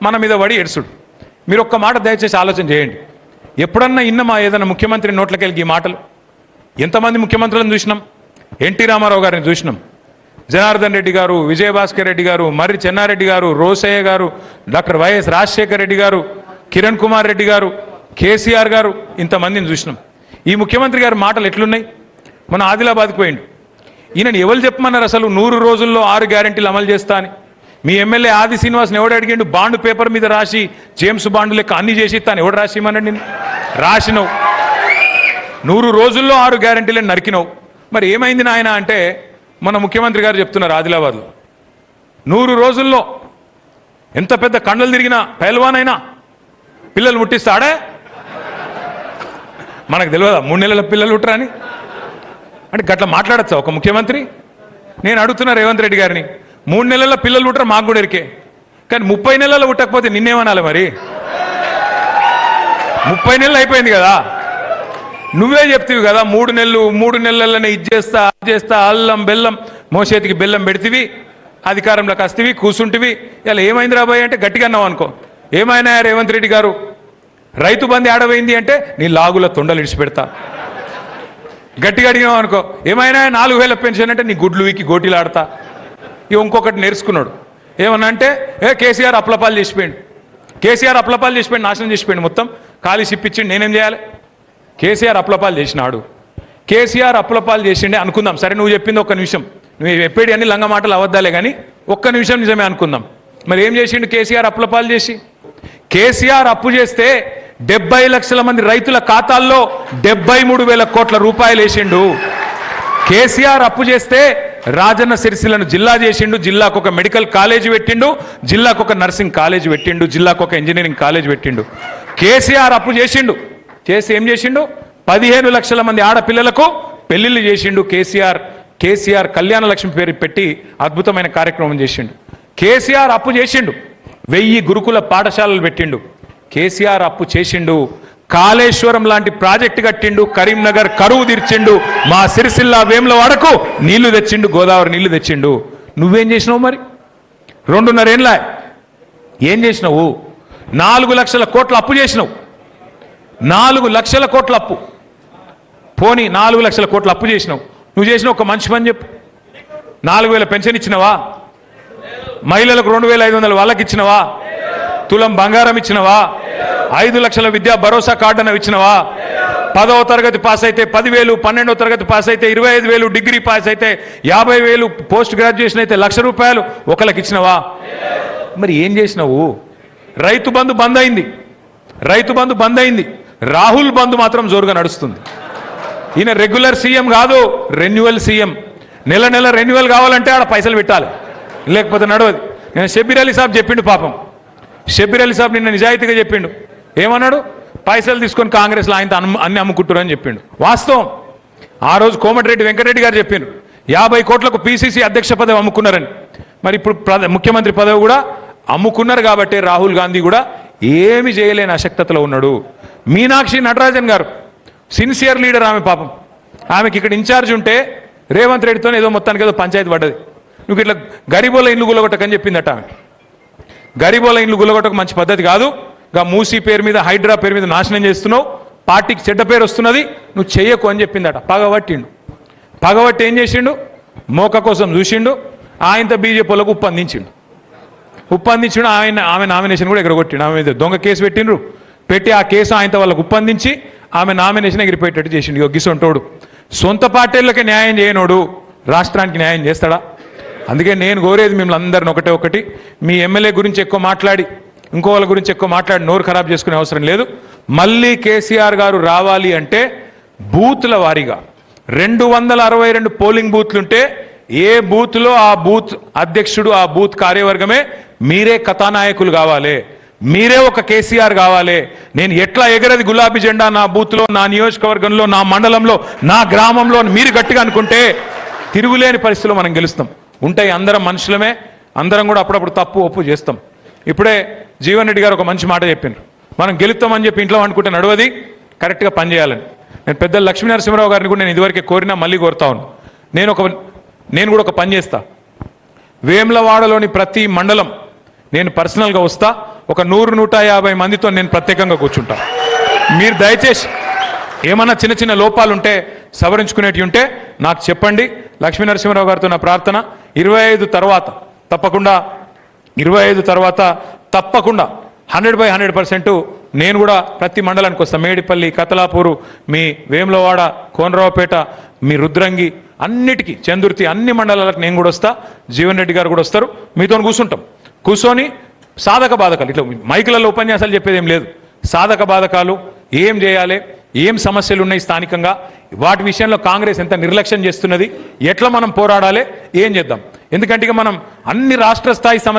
మన మీద పడి ఎడుసుడు. మీరు ఒక్క మాట దయచేసి ఆలోచన చేయండి. ఎప్పుడన్నా ఇన్నమా ఏదైనా ముఖ్యమంత్రి నోట్లకెళ్ళి ఈ మాటలు? ఎంతమంది ముఖ్యమంత్రులను చూసినాం? ఎన్టీ రామారావు గారిని చూసినాం, జనార్దన్ రెడ్డి గారు, విజయభాస్కర్ రెడ్డి గారు, మర్రి చెన్నారెడ్డి గారు, రోసయ్య గారు, డాక్టర్ వైఎస్ రాజశేఖర రెడ్డి గారు, కిరణ్ కుమార్ రెడ్డి గారు, కేసీఆర్ గారు, ఇంతమందిని చూసినాం. ఈ ముఖ్యమంత్రి గారి మాటలు ఎట్లున్నాయి? మన ఆదిలాబాద్కి పోయిండు. ఈయనని ఎవరు చెప్పమన్నారు అసలు 100 రోజుల్లో 6 గ్యారెంటీలు అమలు చేస్తా అని? మీ ఎమ్మెల్యే ఆది శ్రీనివాస్ని ఎవడు అడిగిండు? బాండ్ పేపర్ మీద రాసి జేమ్స్ బాండ్ లెక్క అన్ని చేసి ఇస్తాను ఎవడు రాసిమన్నాడు? నేను రాసినవు. 100 రోజుల్లో 6 గ్యారెంటీలను నరికినవు. మరి ఏమైంది నాయన అంటే మన ముఖ్యమంత్రి గారు చెప్తున్నారు ఆదిలాబాద్లో 100 రోజుల్లో ఎంత పెద్ద కండలు తిరిగినా పైల్వానైనా పిల్లలు ముట్టిస్తాడే. మనకు తెలియదా 3 నెలల పిల్లలు పుట్టరా అని? అంటే గట్లా మాట్లాడచ్చా ఒక ముఖ్యమంత్రి? నేను అడుగుతున్నా రేవంత్ రెడ్డి గారిని, 3 నెలల పిల్లలు పుట్టరా మాకు కూడా ఎరికే, కానీ 30 నెలలు పుట్టకపోతే నిన్నేమనాలి మరి? 30 నెలలు అయిపోయింది కదా, నువ్వే చెప్తివి కదా 3 నెలలనే ఇది చేస్తా అది చేస్తా, అల్లం బెల్లం మోసేతికి బెల్లం పెడితివి, అధికారంలోకి వస్తేవి కూర్చుంటివి. ఇలా ఏమైంది రాబోయే అంటే గట్టిగా అన్నావు అనుకో. ఏమైనా రేవంత్ రెడ్డి గారు, రైతు బంధు ఆడబోయింది అంటే నీ లాగుల తొండలు ఇడిచిపెడతా. గట్టిగా అడిగినావు అనుకో. ఏమైనా 4000 పెన్షన్ అంటే నీ గుడ్లు వీకి గోటీలు ఆడతా. ఇక ఇంకొకటి నేర్చుకున్నాడు ఏమన్నా అంటే, కేసీఆర్ అప్లపాలు చేసిపోయాడు, కేసీఆర్ అప్లపాలు చేసిపోయాడు, నాశనం చేసిపోయాడు, మొత్తం ఖాళీ సిప్పించిండు, నేనేం చేయాలి? కేసీఆర్ అప్లపాలు చేసినాడు. కేసీఆర్ అప్లపాలు చేసిండే అనుకుందాం, సరే నువ్వు చెప్పింది ఒక్క నిమిషం, నువ్వు చెప్పేది అన్ని లంగ మాటలు అవద్దాలే కానీ ఒక్క నిమిషం నిజమే అనుకుందాం. మరి ఏం చేసిండు కేసీఆర్ అప్లపాలు చేసి? కేసీఆర్ అప్పు చేస్తే 70 లక్షల మంది రైతుల ఖాతాల్లో 73,000 కోట్ల రూపాయలు వేసిండు. కేసీఆర్ అప్పు చేస్తే రాజన్న సిరిసిల్లను జిల్లా చేసిండు, జిల్లాకు ఒక మెడికల్ కాలేజ్ పెట్టిండు, జిల్లాకు ఒక నర్సింగ్ కాలేజ్ పెట్టిండు, జిల్లాకు ఒక ఇంజనీరింగ్ కాలేజ్ పెట్టిండు. కేసీఆర్ అప్పు చేసిండు, చేసి ఏం చేసిండు? 15 లక్షల మంది ఆడపిల్లలకు పెళ్లిళ్ళు చేసిండు. కేసీఆర్ కళ్యాణ లక్ష్మి పేరు పెట్టి అద్భుతమైన కార్యక్రమం చేసిండు. కేసీఆర్ అప్పు చేసిండు, 1000 గురుకుల పాఠశాలలు పెట్టిండు. కేసీఆర్ అప్పు చేసిండు, కాళేశ్వరం లాంటి ప్రాజెక్టు కట్టిండు, కరీంనగర్ కరువు తీర్చిండు, మా సిరిసిల్ల వేములవాడకు నీళ్లు తెచ్చిండు, గోదావరి నీళ్లు తెచ్చిండు. నువ్వేం చేసినావు మరి? 2.5 ఏళ్ళ ఏం చేసినావు? 4 లక్షల కోట్ల అప్పు చేసినావు. 4 లక్షల కోట్ల అప్పు. పోనీ 4 లక్షల కోట్ల అప్పు చేసినావు. నువ్వు చేసిన ఒక మంచి పని చెప్పు. 4000 పెన్షన్ ఇచ్చినవా? మహిళలకు 2500 వాళ్ళకి ఇచ్చినవా? తులం బంగారం ఇచ్చినవా? 5 లక్షల విద్యా భరోసా కార్డు అన్న ఇచ్చినవా? 10వ తరగతి పాస్ అయితే 10,000, 12వ తరగతి పాస్ అయితే 25,000, డిగ్రీ పాస్ అయితే 50,000, పోస్ట్ గ్రాడ్యుయేషన్ అయితే ₹1,00,000 ఒకరికి ఇచ్చినవా? మరి ఏం చేసినావు? రైతు బంధు బంద్ అయింది, రైతు బంధు బంద్ అయింది, రాహుల్ బంధు మాత్రం జోరుగా నడుస్తుంది. ఈయన రెగ్యులర్ సీఎం కాదు, రెన్యువల్ సీఎం. నెల నెల రెన్యువల్ కావాలంటే ఆడ పైసలు పెట్టాలి, లేకపోతే నడవదు. నేను షబ్బీర్ అలీ సాబ్ చెప్పిండు, పాపం షబ్బీర్ అలీ సాబ్ నిన్న నిజాయితీగా చెప్పిండు. ఏమన్నాడు? పైసలు తీసుకొని కాంగ్రెస్లో ఆయన అన్ని అమ్ముకుంటారు అని చెప్పిండు. వాస్తవం. ఆ రోజు కోమటిరెడ్డి వెంకటరెడ్డి గారు చెప్పిండు 50 కోట్లకు పీసీసీ అధ్యక్ష పదవి అమ్ముకున్నారని. మరి ఇప్పుడు ముఖ్యమంత్రి పదవి కూడా అమ్ముకున్నారు కాబట్టి రాహుల్ గాంధీ కూడా ఏమి చేయలేని అశక్తతలో ఉన్నాడు. మీనాక్షి నటరాజన్ గారు సిన్సియర్ లీడర్, ఆమె పాపం, ఆమెకి ఇక్కడ ఇన్ఛార్జ్ ఉంటే రేవంత్ రెడ్డితో ఏదో మొత్తానికి ఏదో పంచాయతీ పడ్డది. నువ్వు ఇట్లా గరీబోల ఇండ్లు గుల్లగొట్టకని చెప్పిందట ఆమె. గరీబోల ఇండ్లు గుల్లగొట్టక మంచి పద్ధతి కాదు. గా మూసీ పేరు మీద, హైడ్రా పేరు మీద నాశనం చేస్తున్నావు, పార్టీకి చెడ్డ పేరు వస్తున్నది, నువ్వు చెయ్యకు అని చెప్పిందట. పగబట్టిండు. పగబట్టి ఏం చేసిండు? మోక కోసం చూసిండు, ఆయనతో బీజేపీలకు ఉప్పందించిండు. ఆమె నామినేషన్ కూడా ఎగరగొట్టిండు. ఆమె మీద దొంగ కేసు పెట్టిండ్రు, పెట్టి ఆ కేసు ఆయనతో వాళ్ళకు ఉప్పందించి ఆమె నామినేషన్ ఎగిరిపోయేటట్టు చేసిండు. గిసొంటోడు సొంత పార్టీలకే న్యాయం చేయనోడు రాష్ట్రానికి న్యాయం చేస్తాడా? అందుకే నేను కోరేది మిమ్మల్ని అందరిని ఒకటి, మీ ఎమ్మెల్యే గురించి ఎక్కువ మాట్లాడి, ఇంకో వాళ్ళ గురించి ఎక్కువ మాట్లాడి నోరు ఖరాబ్ చేసుకునే అవసరం లేదు. మళ్ళీ కేసీఆర్ గారు రావాలి అంటే బూత్ల వారీగా 262 పోలింగ్ బూత్లుంటే ఏ బూత్లో ఆ బూత్ అధ్యక్షుడు, ఆ బూత్ కార్యవర్గమే మీరే కథానాయకులు కావాలి, మీరే ఒక కేసీఆర్ కావాలి. నేను ఎట్లా ఎగరది గులాబీ జెండా నా బూత్లో, నా నియోజకవర్గంలో, నా మండలంలో, నా గ్రామంలో మీరు గట్టిగా అనుకుంటే తిరుగులేని పరిస్థితుల్లో మనం గెలుస్తాం. ఉంటాయి, అందరం మనుషులమే, అందరం కూడా అప్పుడప్పుడు తప్పు ఒప్పు చేస్తాం. ఇప్పుడే జీవన్ రెడ్డి గారు ఒక మంచి మాట చెప్పిండ్రు, మనం గెలుస్తామని చెప్పి ఇంట్లో అనుకుంటే నడవది, కరెక్ట్గా పనిచేయాలని. నేను పెద్ద లక్ష్మీనరసింహరావు గారిని కూడా నేను ఇదివరకే కోరినా, మళ్ళీ కోరుతా ఉన్నాను. నేను కూడా ఒక పని చేస్తా. వేములవాడలోని ప్రతి మండలం నేను పర్సనల్గా వస్తా, ఒక 100-150 మందితో నేను ప్రత్యేకంగా కూర్చుంటాను. మీరు దయచేసి ఏమన్నా చిన్న చిన్న లోపాలు ఉంటే సవరించుకునేటివి ఉంటే నాకు చెప్పండి. లక్ష్మీ నరసింహారావు గారితో నా ప్రార్థన 25 తర్వాత తప్పకుండా 100% నేను కూడా ప్రతి మండలానికి వస్తాను. మేడిపల్లి, కతలాపూరు, మీ వేములవాడ, కోనరావుపేట, మీ రుద్రంగి, అన్నిటికీ చందుర్తి, అన్ని మండలాలకు నేను కూడా వస్తా. జీవన్ రెడ్డి గారు కూడా వస్తారు. మీతో కూర్చుంటాం. కూర్చొని సాధక బాధకాలు, ఇట్లా మైకులలో ఉపన్యాసాలు చెప్పేది ఏం లేదు. సాధక బాధకాలు ఏం చేయాలి, ఏం సమస్యలు ఉన్నాయి స్థానికంగా, వాటి విషయంలో కాంగ్రెస్ ఎంత నిర్లక్ష్యం చేస్తున్నది, ఎట్లా మనం పోరాడాలి, ఏం చేద్దాం. ఎందుకంటే ఇక మనం అన్ని రాష్ట్ర స్థాయి సమస్యలు